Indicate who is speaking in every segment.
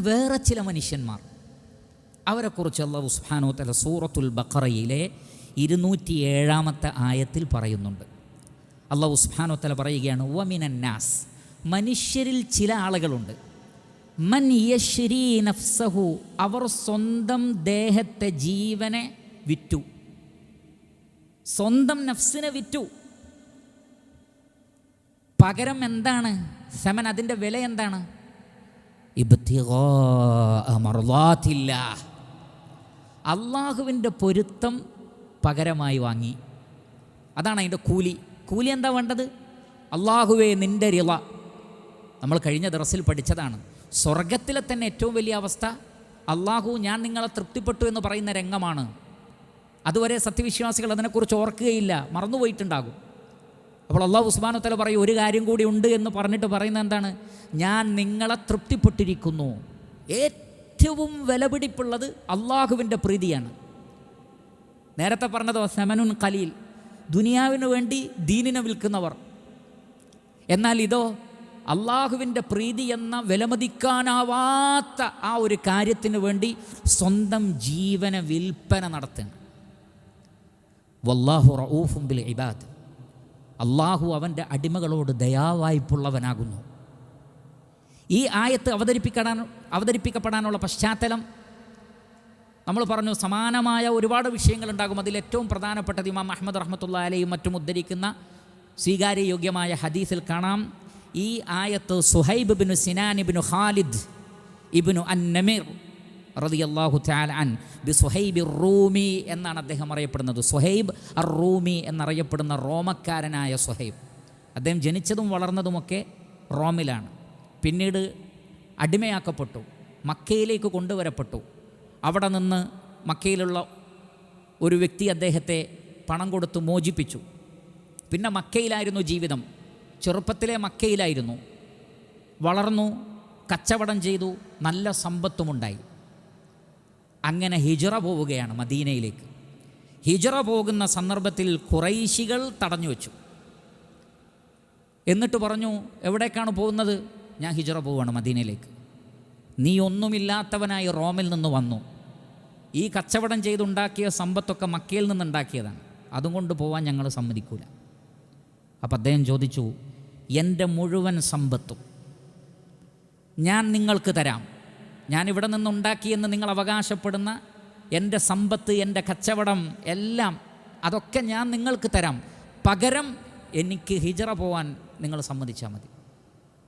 Speaker 1: വേറെ ചില മനുഷ്യന്മാർ, അവരെക്കുറിച്ച് അല്ലാഹു സുബ്ഹാനഹു വ തആല സൂറത്തുൽ ബഖറയിലെ 207 ആയത്തിൽ പറയുന്നുണ്ട്. അല്ലാഹു സുബ്ഹാനഹു വ തആല പറയുകയാണ്, വമിനൻ നാസ്, മനുഷ്യരിൽ ചില ആളുകളുണ്ട്, മൻ യശ്രീ നഫ്സഹു, അവർ സ്വന്തം ദേഹത്തെ, ജീവനെ വിറ്റു, സ്വന്തം നഫ്സിനെ വിറ്റു. പകരം എന്താണ് സമൻ? അതിൻ്റെ വില എന്താണ്? ഇബ്തിഗാഅ മർളാത്തില്ലാഹ്, അള്ളാഹുവിൻ്റെ പൊരുത്തം പകരമായി വാങ്ങി. അതാണ് അതിൻ്റെ കൂലി. കൂലി എന്താ വേണ്ടത്? അള്ളാഹുവേ നിൻ്റെ റിള. നമ്മൾ കഴിഞ്ഞ ദർസിൽ പഠിച്ചതാണ്. സ്വർഗത്തിലെ തന്നെ ഏറ്റവും വലിയ അവസ്ഥ അള്ളാഹു ഞാൻ നിങ്ങളെ തൃപ്തിപ്പെട്ടു എന്ന് പറയുന്ന രംഗമാണ്. അതുവരെ സത്യവിശ്വാസികൾ അതിനെക്കുറിച്ച് ഓർക്കുകയില്ല, മറന്നുപോയിട്ടുണ്ടാകും. അപ്പോൾ അല്ലാഹു സുബ്ഹാനഹു വ തആല പറയും, ഒരു കാര്യം കൂടി ഉണ്ട് എന്ന് പറഞ്ഞിട്ട് പറയുന്നത് എന്താണ്? ഞാൻ നിങ്ങളെ തൃപ്തിപ്പെട്ടിരിക്കുന്നു. ഏറ്റവും വിലപിടിപ്പുള്ളത് അള്ളാഹുവിൻ്റെ പ്രീതിയാണ്. നേരത്തെ പറഞ്ഞതോ സമനുൻ ഖലീൽ, ദുനിയാവിന് വേണ്ടി ദീനിനെ വിൽക്കുന്നവർ. എന്നാൽ ഇതോ അള്ളാഹുവിൻ്റെ പ്രീതി എന്ന വിലമതിക്കാനാവാത്ത ആ ഒരു കാര്യത്തിന് വേണ്ടി സ്വന്തം ജീവനെ വിൽപ്പന നടത്തുന്നു. വല്ലാഹു റഊഫും ബിൽ ഇബാദ്, അള്ളാഹു അവൻ്റെ അടിമകളോട് ദയാവായ്പുള്ളവനാകുന്നു. ഈ ആയത്ത് അവതരിപ്പിക്കപ്പെടാനുള്ള പശ്ചാത്തലം നമ്മൾ പറഞ്ഞു. സമാനമായ ഒരുപാട് വിഷയങ്ങളുണ്ടാകും. അതിലേറ്റവും പ്രധാനപ്പെട്ടത് ഇമാം അഹ്മദ് റഹ്മത്തുള്ളാഹി അലൈഹിയും മറ്റും ഉദ്ധരിക്കുന്ന സ്വീകാര്യയോഗ്യമായ ഹദീസിൽ കാണാം. ഈ ആയത്ത് സുഹൈബ് ഇബ്നു സിനാൻ ഇബ്നു ഖാലിദ് ഇബ്നു അൻ-നമിർ റളിയല്ലാഹു തആല അൻ ബി സുഹൈബ് റൂമി എന്നാണ് അദ്ദേഹം അറിയപ്പെടുന്നത്. സുഹൈബ് അർ-റൂമി എന്നറിയപ്പെടുന്ന റോമക്കാരനായ സുഹൈബ്. അദ്ദേഹം ജനിച്ചതും വളർന്നതുമൊക്കെ റോമിലാണ്. പിന്നീട് അടിമയാക്കപ്പെട്ടു, മക്കയിലേക്ക് കൊണ്ടുവരപ്പെട്ടു. അവിടെ നിന്ന് മക്കയിലുള്ള ഒരു വ്യക്തി അദ്ദേഹത്തെ പണം കൊടുത്ത് മോചിപ്പിച്ചു. പിന്നെ മക്കയിലായിരുന്നു ജീവിതം. ചെറുപ്പത്തിലെ മക്കയിലായിരുന്നു. വളർന്നു, കച്ചവടം ചെയ്തു, നല്ല സമ്പത്തുമുണ്ടായി. അങ്ങനെ ഹിജ്റ പോവുകയാണ് മദീനയിലേക്ക്. ഹിജ്റ പോകുന്ന സന്ദർഭത്തിൽ ഖുറൈശികൾ തടഞ്ഞു വെച്ചു. എന്നിട്ട് പറഞ്ഞു, എവിടേക്കാണ് പോകുന്നത്? ഞാൻ ഹിജ്റ പോവുകയാണ് മദീനയിലേക്ക്. നീ ഒന്നുമില്ലാത്തവനായി റോമിൽ നിന്ന് വന്നു. ഈ കച്ചവടം ചെയ്തുണ്ടാക്കിയ സമ്പത്തൊക്കെ മക്കയിൽ നിന്നുണ്ടാക്കിയതാണ്, അതുകൊണ്ട് പോവാൻ ഞങ്ങൾ സമ്മതിക്കൂല. അപ്പം അദ്ദേഹം ചോദിച്ചു, എൻ്റെ മുഴുവൻ സമ്പത്തും ഞാൻ നിങ്ങൾക്ക് തരാം. ഞാൻ ഇവിടെ നിന്നുണ്ടാക്കിയെന്ന് നിങ്ങൾ അവകാശപ്പെടുന്ന എൻ്റെ സമ്പത്ത്, എൻ്റെ കച്ചവടം എല്ലാം, അതൊക്കെ ഞാൻ നിങ്ങൾക്ക് തരാം. പകരം എനിക്ക് ഹിജ്റ പോവാൻ നിങ്ങൾ സമ്മതിച്ചാൽ മതി.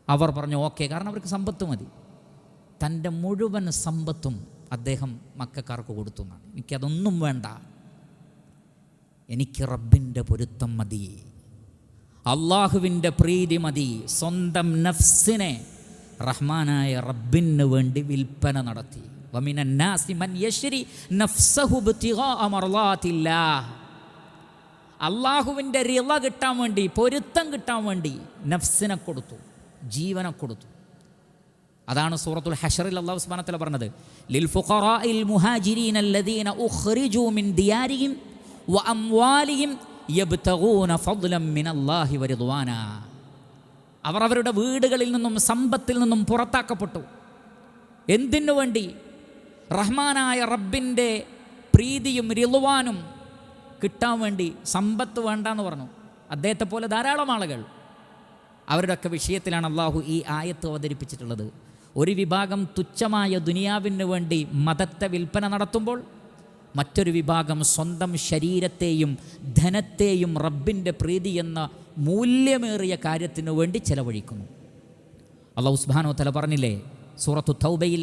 Speaker 1: അവർ പറഞ്ഞു ഓക്കെ, കാരണം അവർക്ക് സമ്പത്ത് മതി. തൻ്റെ മുഴുവൻ സമ്പത്തും അദ്ദേഹം മക്കക്കാർക്ക് കൊടുത്തു എന്നാണ്. എനിക്കതൊന്നും വേണ്ട, എനിക്ക് റബ്ബിൻ്റെ പൊരുത്തം മതി, അള്ളാഹുവിൻ്റെ പ്രീതി മതി. സ്വന്തം നഫ്സിനെ റഹ്മാനായ റബ്ബിന് വേണ്ടി വിൽപ്പന നടത്തി. വമിനൻ നാസി മൻ യശ്രി നഫ്സഹു ഇബ്തിഗാഅ മർളാത്തില്ലാഹ്, അള്ളാഹുവിൻ്റെ റിള കിട്ടാൻ വേണ്ടി, പൊരുത്തം കിട്ടാൻ വേണ്ടി നഫ്സിനെ കൊടുത്തു, ജീവനെ കൊടുത്തു. അതാണ് സൂറത്തുൽ ഹശ്റിൽ അല്ലാഹു സുബ്ഹാനഹു വ തആല പറഞ്ഞത്, ലിൽ ഫുഖറാഇൽ മുഹാജിരീന അല്ലദീന ഉഖ്രിജൂ മിൻ ദിയാരിഹിം വ അംവാലിഹിം യബ്തഗൂന ഫദ്ലൻ മിനല്ലാഹി വ റിദ്വാനാ. അവർ അവരുടെ വീടുകളിൽ നിന്നും സമ്പത്തിൽ നിന്നും പുറത്താക്കപ്പെട്ടു. എന്തിനു വേണ്ടി? റഹ്മാനായ റബ്ബിൻ്റെ പ്രീതിയും റിദ്വാനും കിട്ടാൻ വേണ്ടി. സമ്പത്ത് വേണ്ടെന്ന് പറഞ്ഞു. അദ്ദേഹത്തെ പോലെ ധാരാളം ആളുകൾ. അവരുടെയൊക്കെ വിഷയത്തിലാണ് അള്ളാഹു ഈ ആയത്ത് അവതരിപ്പിച്ചിട്ടുള്ളത്. ഒരു വിഭാഗം തുച്ഛമായ ദുനിയാവിന് വേണ്ടി മതത്തെ വിൽപ്പന നടത്തുമ്പോൾ, മറ്റൊരു വിഭാഗം സ്വന്തം ശരീരത്തെയും ധനത്തെയും റബ്ബിൻ്റെ പ്രീതി എന്ന മൂല്യമേറിയ കാര്യത്തിനു വേണ്ടി ചെലവഴിക്കുന്നു. അല്ലാഹു സുബ്ഹാനഹു വ തആല പറഞ്ഞില്ലേ സൂറത്തു തൗബയിൽ,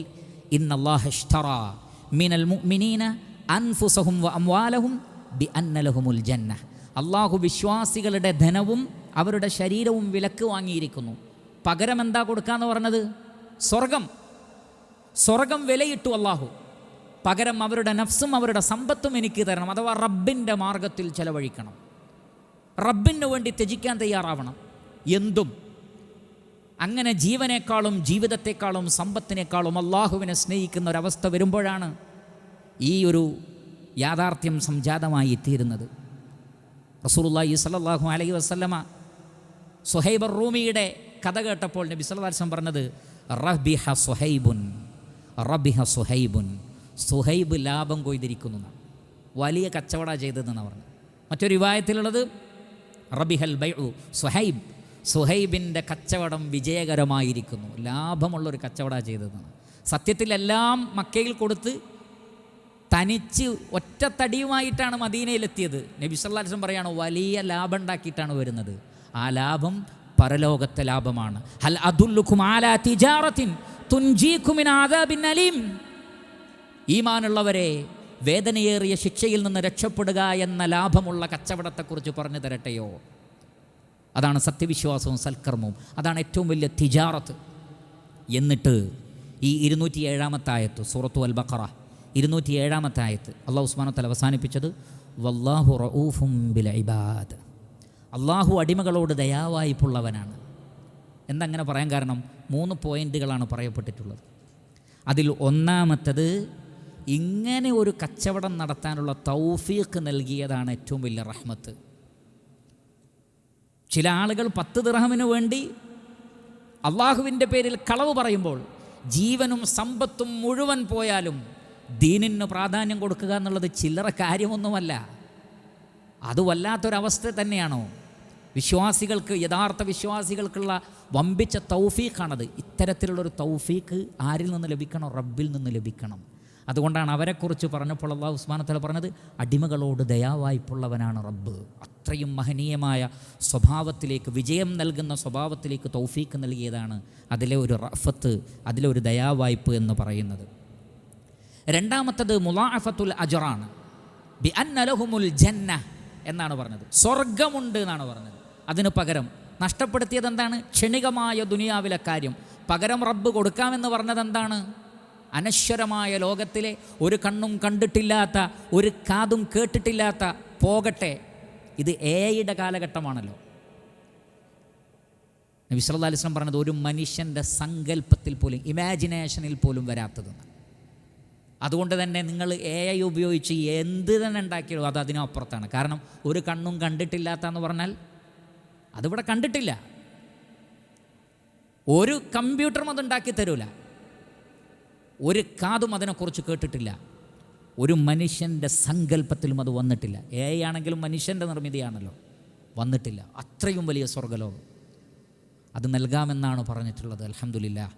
Speaker 1: ഇന്നല്ലാഹ ഇശ്തറാ മിനൽ മുഅ്മിനീന അൻഫുസഹും വ അംവാലഹും ബിഅന്ന ലഹുമുൽ ജന്ന. അള്ളാഹു വിശ്വാസികളുടെ ധനവും അവരുടെ ശരീരവും വിലക്ക് വാങ്ങിയിരിക്കുന്നു. പകരം എന്താ കൊടുക്കാന്ന് പറഞ്ഞത്? സ്വർഗം. സ്വർഗം വിലയിട്ടു അള്ളാഹു. പകരം അവരുടെ നഫ്സും അവരുടെ സമ്പത്തും എനിക്ക് തരണം, അഥവാ റബ്ബിൻ്റെ മാർഗത്തിൽ ചെലവഴിക്കണം. റബ്ബിന് വേണ്ടി ത്യജിക്കാൻ തയ്യാറാവണം എന്തും. അങ്ങനെ ജീവനേക്കാളും ജീവിതത്തെക്കാളും സമ്പത്തിനേക്കാളും അള്ളാഹുവിനെ സ്നേഹിക്കുന്ന ഒരവസ്ഥ വരുമ്പോഴാണ് ഈ ഒരു യാഥാർത്ഥ്യം സംജാതമായി തീരുന്നത്. റസൂലുള്ളാഹി സ്വല്ലല്ലാഹു അലൈഹി വസല്ലമ സുഹൈബ് റൂമിയുടെ കഥ കേട്ടപ്പോൾ നബി സല്ലല്ലാഹു അലൈഹി വസല്ലം പറഞ്ഞത്, റബ്ബിഹ സുഹൈബുൻ റബിഹ സുഹൈബുൻ, സുഹൈബ് ലാഭം കൊയ്തിരിക്കുന്നു, വലിയ കച്ചവട ചെയ്തതെന്നാണ് പറഞ്ഞത്. മറ്റൊരു റിവായത്തിലുള്ളത് റബിഹൽ ബൈഉ സുഹൈബ്, സുഹൈബിൻ്റെ കച്ചവടം വിജയകരമായിരിക്കുന്നു, ലാഭമുള്ളൊരു കച്ചവട ചെയ്തതെന്നാണ്. സത്യത്തിലെല്ലാം മക്കയിൽ കൊടുത്ത് തനിച്ച് ഒറ്റത്തടിയുമായിട്ടാണ് മദീനയിലെത്തിയത്. നബി സല്ലല്ലാഹു അലൈഹി വസല്ലം പറയാണ് വലിയ ലാഭം ഉണ്ടാക്കിയിട്ടാണ് വരുന്നത്. ആ ലാഭം പരലോകത്തെ ലാഭമാണ്. ഹൽ അദുല്ലുക്കും അലാ തിജാറത്തിൻ തുൻജീകും മിൻ ആദാബിൻ അലീം, ഈമാനുള്ളവരെ വേദനയേറിയ ശിക്ഷയിൽ നിന്ന് രക്ഷപ്പെടുക എന്ന ലാഭമുള്ള കച്ചവടത്തെക്കുറിച്ച് പറഞ്ഞു തരട്ടെയോ? അതാണ് സത്യവിശ്വാസവും സൽക്കർമ്മവും, അതാണ് ഏറ്റവും വലിയ തിജാറത്ത്. എന്നിട്ട് ഈ 207-ാമത്തെ ആയത്ത്, സൂറത്തു അൽ ബഖറ 207-ാമത്തെ ആയത്ത് അല്ലാഹു സുബ്ഹാനഹു വ തആല അവസാനിപ്പിച്ചത് വല്ലാഹു റഊഫും ബിൽ ഇബാദ്, അള്ളാഹു അടിമകളോട് ദയാവായ്പുള്ളവനാണ്. എന്തങ്ങനെ പറയാൻ കാരണം? 3 പോയിന്റുകളാണ് പറയപ്പെട്ടിട്ടുള്ളത്. അതിൽ ഒന്നാമത്തത്, ഇങ്ങനെ ഒരു കച്ചവടം നടത്താനുള്ള തൗഫീഖ് നൽകിയതാണ് ഏറ്റവും വലിയ റഹ്മത്ത്. ചില ആളുകൾ 10 ദിർഹമിന് വേണ്ടി അള്ളാഹുവിൻ്റെ പേരിൽ കളവ് പറയുമ്പോൾ ജീവനും സമ്പത്തും മുഴുവൻ പോയാലും ദീനിന് പ്രാധാന്യം കൊടുക്കുക എന്നുള്ളത് ചില്ലറ കാര്യമൊന്നുമല്ല. അത് വല്ലാത്തൊരവസ്ഥ തന്നെയാണോ? വിശ്വാസികൾക്ക്, യഥാർത്ഥ വിശ്വാസികൾക്കുള്ള വമ്പിച്ച തൗഫീഖാണത്. ഇത്തരത്തിലുള്ളൊരു തൗഫീഖ് ആരിൽ നിന്ന് ലഭിക്കണം? റബ്ബിൽ നിന്ന് ലഭിക്കണം. അതുകൊണ്ടാണ് അവരെക്കുറിച്ച് പറഞ്ഞപ്പോൾ അല്ലാഹു സുബ്ഹാനഹു വ തആല പറഞ്ഞത് അടിമകളോട് ദയാവായ്പുള്ളവനാണ് റബ്ബ്. അത്രയും മഹനീയമായ സ്വഭാവത്തിലേക്ക്, വിജയം നൽകുന്ന സ്വഭാവത്തിലേക്ക് തൗഫീഖ് നൽകിയതാണ് അതിലെ ഒരു റഫത്ത്, അതിലെ ഒരു ദയാവായ്പ് എന്ന് പറയുന്നത്. രണ്ടാമത്തത് മുളാഅഫത്തുൽ അജ്റാണ്. ബി അന്ന ലഹുമുൽ ജന്ന എന്നാണ് പറഞ്ഞത്. സ്വർഗമുണ്ട് എന്നാണ് പറഞ്ഞത്. അതിന് പകരം നഷ്ടപ്പെടുത്തിയത് എന്താണ്? ക്ഷണികമായ ദുനിയാവിലെ കാര്യം. പകരം റബ്ബ് കൊടുക്കാമെന്ന് പറഞ്ഞത് എന്താണ്? അനശ്വരമായ ലോകത്തിലെ ഒരു കണ്ണും കണ്ടിട്ടില്ലാത്ത, ഒരു കാതും കേട്ടിട്ടില്ലാത്ത, പോകട്ടെ, ഇത് AI-യുടെ കാലഘട്ടമാണല്ലോ. നബി സല്ലല്ലാഹു അലൈഹി വസല്ലം പറഞ്ഞത് ഒരു മനുഷ്യൻ്റെ സങ്കല്പത്തിൽ പോലും, ഇമാജിനേഷനിൽ പോലും വരാത്തതെന്ന്. അതുകൊണ്ട് തന്നെ നിങ്ങൾ AI ഉപയോഗിച്ച് എന്ത് തന്നെ ഉണ്ടാക്കിയോ അത് അതിനപ്പുറത്താണ്. കാരണം ഒരു കണ്ണും കണ്ടിട്ടില്ലാത്ത എന്ന് പറഞ്ഞാൽ അതിവിടെ കണ്ടിട്ടില്ല. ഒരു കമ്പ്യൂട്ടറും അതുണ്ടാക്കി തരൂല, ഒരു കാതും അതിനെക്കുറിച്ച് കേട്ടിട്ടില്ല, ഒരു മനുഷ്യൻ്റെ സങ്കല്പത്തിലും അത് വന്നിട്ടില്ല. AI ആണെങ്കിലും മനുഷ്യൻ്റെ നിർമ്മിതിയാണല്ലോ, വന്നിട്ടില്ല. അത്രയും വലിയ സ്വർഗ്ഗലോകം അത് നൽകാമെന്നാണ് പറഞ്ഞിട്ടുള്ളത്. അൽഹംദുലില്ലാഹ്,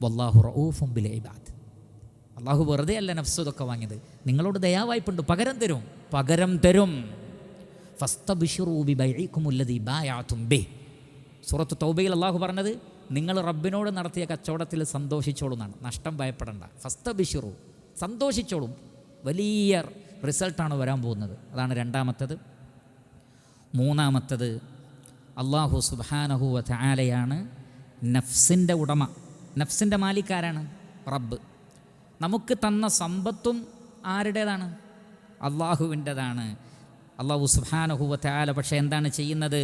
Speaker 1: വല്ലാഹു റഊഫും ബിൽ ഇബാദ്. അള്ളാഹു വെറുതെ അല്ല നഫ്സ് ഇതൊക്കെ വാങ്ങിയത്, നിങ്ങളോട് ദയാവായ്പുണ്ട്, പകരം തരും, പകരം തരും. ഫസ്തബ്ശിറൂ ബിബൈഇകുമുല്ലദീ ബായഅതും ബിഹി. സൂറത്ത് തൗബയിൽ അള്ളാഹു പറഞ്ഞത് നിങ്ങൾ റബ്ബിനോട് നടത്തിയ കച്ചവടത്തിൽ സന്തോഷിച്ചോളൂ എന്നാണ്, നഷ്ടം ഭയപ്പെടണ്ട. ഫസ്തബ്ശിറൂ, സന്തോഷിച്ചോളും, വലിയ റിസൾട്ടാണ് വരാൻ പോകുന്നത്. അതാണ് രണ്ടാമത്തത്. മൂന്നാമത്തത്, അല്ലാഹു സുബ്ഹാനഹു വ തആലയാണ് നഫ്സിൻ്റെ ഉടമ. നഫ്സിൻ്റെ മാലിക്കാരാണ്? റബ്ബ്. നമുക്ക് തന്ന സമ്പത്തും ആരുടേതാണ്? അള്ളാഹുവിൻ്റെതാണ്. അല്ലാഹു സുബ്ഹാനഹു വ തആല പക്ഷേ എന്താണ് ചെയ്യുന്നത്?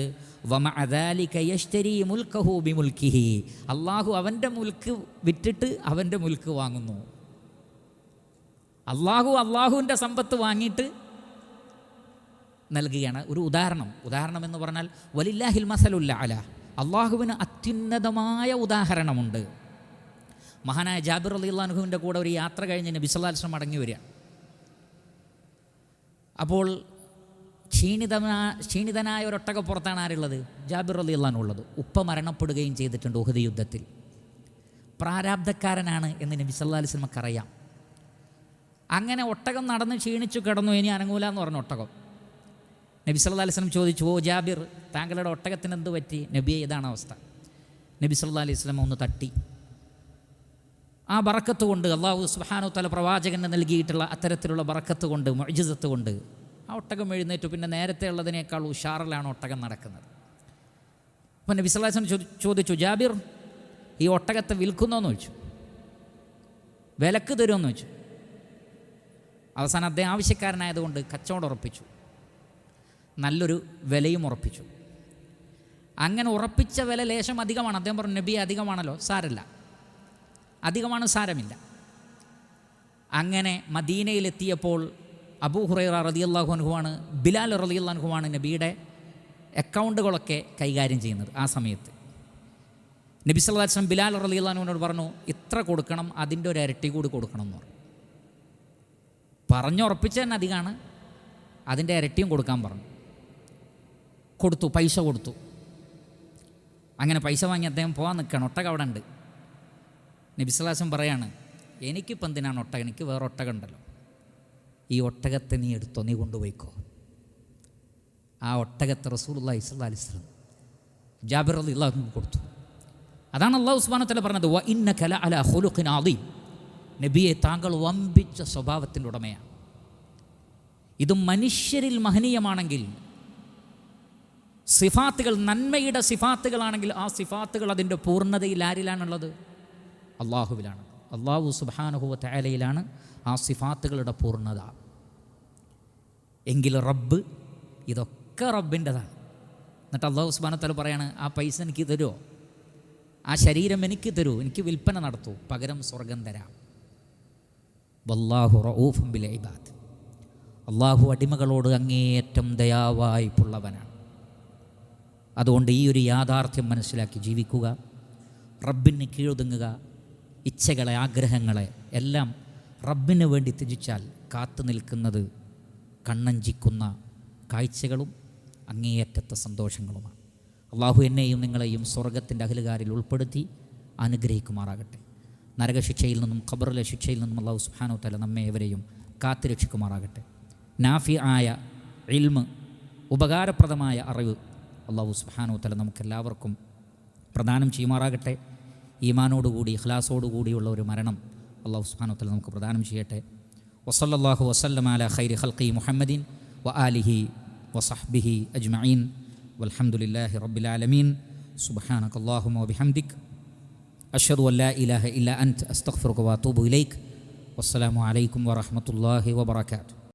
Speaker 1: വമഅ ദാലിക യശ്തരി മുൽക്കഹു ബിമുൽക്കിഹി. അള്ളാഹു അവൻ്റെ മുൽക്ക് വിറ്റിട്ട് അവൻ്റെ മുൽക്ക് വാങ്ങുന്നു. അള്ളാഹുവിൻ്റെ സമ്പത്ത് വാങ്ങിയിട്ട് നൽകുകയാണ്. ഒരു ഉദാഹരണം എന്ന് പറഞ്ഞാൽ വലില്ലാഹിൽ മസലുൽ അഅല, അള്ളാഹുവിന് അത്യുന്നതമായ ഉദാഹരണമുണ്ട്. മഹാനായ ജാബിർ റളിയല്ലാഹു അൻഹുവിൻ്റെ കൂടെ ഒരു യാത്ര കഴിഞ്ഞ് നബി സല്ലല്ലാഹു അലൈഹി വസല്ലം മടങ്ങി വരിക. അപ്പോൾ ക്ഷീണിതനായ ഒരൊട്ടകപ്പുറത്താണ് ആരുള്ളത്? ജാബിർ റളിയല്ലാഹു അൻഹു ഉള്ളത്. ഉപ്പ മരണപ്പെടുകയും ചെയ്തിട്ടുണ്ട് ഉഹദ് യുദ്ധത്തിൽ. പ്രാരാബ്ധക്കാരനാണ് എന്ന് നബി സല്ലല്ലാഹു അലൈഹി വസല്ലമക്ക് അറിയാം. അങ്ങനെ ഒട്ടകം നടന്ന് ക്ഷീണിച്ചു കിടന്നു, ഇനി അനങ്ങൂല എന്ന് പറഞ്ഞു ഒട്ടകം. നബി സല്ലല്ലാഹു അലൈഹി വസല്ലം ചോദിച്ചു, ഓ ജാബിർ, താങ്കളുടെ ഒട്ടകത്തിന് എന്ത് പറ്റി? നബിയെ, ഇതാണ് അവസ്ഥ. നബി സല്ലല്ലാഹു അലൈഹി വസല്ലം ഒന്ന് തട്ടി. ആ ബറക്കത്ത് കൊണ്ട്, അല്ലാഹു സുബ്ഹാനഹു വ തആല പ്രവാചകന് നൽകിയിട്ടുള്ള അത്തരത്തിലുള്ള ബറക്കത്ത് കൊണ്ട്, മുഅ്ജിസത്ത് കൊണ്ട് ആ ഒട്ടകം എഴുന്നേറ്റു. പിന്നെ നേരത്തെ ഉള്ളതിനേക്കാൾ ഉഷാറിലാണ് ഒട്ടകം നടക്കുന്നത്. അപ്പം നബി സല്ലല്ലാഹു അലൈഹി വസല്ലം ചോദിച്ചു, ജാബിർ, ഈ ഒട്ടകത്തെ വിൽക്കുന്നോന്ന് ചോദിച്ചു, വിലക്ക് തരുമെന്ന് ചോദിച്ചു. അവസാനം അദ്ദേഹം ആവശ്യക്കാരനായതുകൊണ്ട് കച്ചവടം ഉറപ്പിച്ചു, നല്ലൊരു വിലയും ഉറപ്പിച്ചു. അങ്ങനെ ഉറപ്പിച്ച വില ലേശം അധികമാണ്. അദ്ദേഹം പറഞ്ഞു, നബി അധികമാണല്ലോ, സാരമില്ല, അധികമാണ്, സാരമില്ല. അങ്ങനെ മദീനയിലെത്തിയപ്പോൾ അബൂ ഹുറൈറ റളിയല്ലാഹു അൻഹുവാണ്, ബിലാൽ റളിയല്ലാഹു അൻഹുവാണ് നബിയുടെ അക്കൗണ്ടുകളൊക്കെ കൈകാര്യം ചെയ്യുന്നത് ആ സമയത്ത്. നബി സല്ലല്ലാഹു അലൈഹി വസല്ലം ബിലാൽ റളിയല്ലാഹു അൻഹുവിനോട് പറഞ്ഞു, ഇത്ര കൊടുക്കണം, അതിൻ്റെ ഒരു ഇരട്ടി കൂടി കൊടുക്കണം എന്ന് പറഞ്ഞു. പറഞ്ഞുറപ്പിച്ച തന്നെ അധികമാണ്, അതിൻ്റെ ഇരട്ടിയും കൊടുക്കാൻ പറഞ്ഞു. കൊടുത്തു, പൈസ കൊടുത്തു. അങ്ങനെ പൈസ വാങ്ങി അദ്ദേഹം പോകാൻ നിൽക്കുകയാണ്. ഒട്ടകം അവിടെ ഉണ്ട്. നബി സല്ലല്ലാഹു അലൈഹി വസല്ലം പറയാണ്, എനിക്കിപ്പോൾ എന്തിനാണ് ഒട്ടകം, എനിക്ക് വേറെ ഒട്ടകം ഉണ്ടല്ലോ, ഈ ഒട്ടകത്തെ നീ എടുത്തോ, നീ കൊണ്ടുപോയിക്കോ. ആ ഒട്ടകത്തെ റസൂലുള്ളാഹി സ്വല്ലല്ലാഹു അലൈഹി വസല്ലം ജാബിർ റളിയല്ലാഹു അൻഹു കൊടുത്തു. അതാണ് അല്ലാഹു സുബ്ഹാനഹു വ തആല പറഞ്ഞത്, വ ഇന്നക ലഅലാ ഖുലുഖിൻ അദീം. നബിയെ, താങ്കൾ വമ്പിച്ച സ്വഭാവത്തിൻ്റെ ഉടമയാണ്. ഇത് മനുഷ്യരിൽ മഹനീയമാണെങ്കിൽ, സിഫാത്തുകൾ നന്മയുടെ സിഫാത്തുകളാണെങ്കിൽ, ആ സിഫാത്തുകൾ അതിൻ്റെ പൂർണ്ണതയിൽ ആരിലാണുള്ളത്? അള്ളാഹുവിലാണ്. അള്ളാഹു സുബ്ഹാനഹു വ തആലയിലാണ് ആ സിഫാത്തുകളുടെ പൂർണ്ണത. എങ്കിൽ റബ്ബ്, ഇതൊക്കെ റബ്ബിൻ്റെതാണ്. എന്നിട്ട് അള്ളാഹു സുബ്ഹാനഹു വ തആല പറയാണ്, ആ പൈസ എനിക്ക് തരുമോ, ആ ശരീരം എനിക്ക് തരൂ, എനിക്ക് വിൽപ്പന നടത്തൂ, പകരം സ്വർഗം തരാം. വല്ലാഹു റഊഫും ബിൽ ഇബാദ്. അള്ളാഹു അടിമകളോട് അങ്ങേയറ്റം ദയാവായ്പുള്ളവനാണ്. അതുകൊണ്ട് ഈ ഒരു യാഥാർത്ഥ്യം മനസ്സിലാക്കി ജീവിക്കുക, റബ്ബിന് കീഴൊതുങ്ങുക. ഇച്ഛകളെ, ആഗ്രഹങ്ങളെ എല്ലാം റബ്ബിന് വേണ്ടി ത്യജിച്ചാൽ കാത്തു നിൽക്കുന്നത് കണ്ണഞ്ചിക്കുന്ന കാഴ്ചകളും അങ്ങേയറ്റത്തെ സന്തോഷങ്ങളുമാണ്. അള്ളാഹു എന്നെയും നിങ്ങളെയും സ്വർഗത്തിൻ്റെ അഹലുകാരിൽ ഉൾപ്പെടുത്തി അനുഗ്രഹിക്കുമാറാകട്ടെ. നരകശിക്ഷയിൽ നിന്നും ഖബറിലെ ശിക്ഷയിൽ നിന്നും അള്ളാഹു സുബ്ഹാനഹു വ തആല നമ്മെ ഏവരെയും കാത്തുരക്ഷിക്കുമാറാകട്ടെ. നാഫി ആയ ഇൽമ്, ഉപകാരപ്രദമായ അറിവ് അള്ളാഹു സുബ്ഹാനഹു വ തആല നമുക്കെല്ലാവർക്കും പ്രദാനം ചെയ്യുമാറാകട്ടെ. ഈമാനോടുകൂടി ഇഖ്ലാസോടുകൂടിയുള്ള ഒരു മരണം അള്ളാഹു സുബ്ഹാനഹു വ തആല നമുക്ക് പ്രദാനം ചെയ്യട്ടെ. വസല്ലല്ലാഹു വസല്ലമ അലാ ഖൈരി ഖൽഖി മുഹമ്മദിൻ വ ആലിഹി വസഹ്ബിഹി അജ്മഈൻ വൽഹംദുലില്ലാഹി റബ്ബിൽ ആലമീൻ. സുബ്ഹാനകല്ലാഹുമ്മ വബിഹംദിക് അഷ്ഹദു അൻ ലാ ഇലാഹ ഇല്ലാ അൻത അസ്തഗ്ഫിറുക വഅതൂബു ഇലൈക്. വസ്സലാമു അലൈക്കും വറഹ്മത്തുള്ളാഹി വബറകാതുഹു.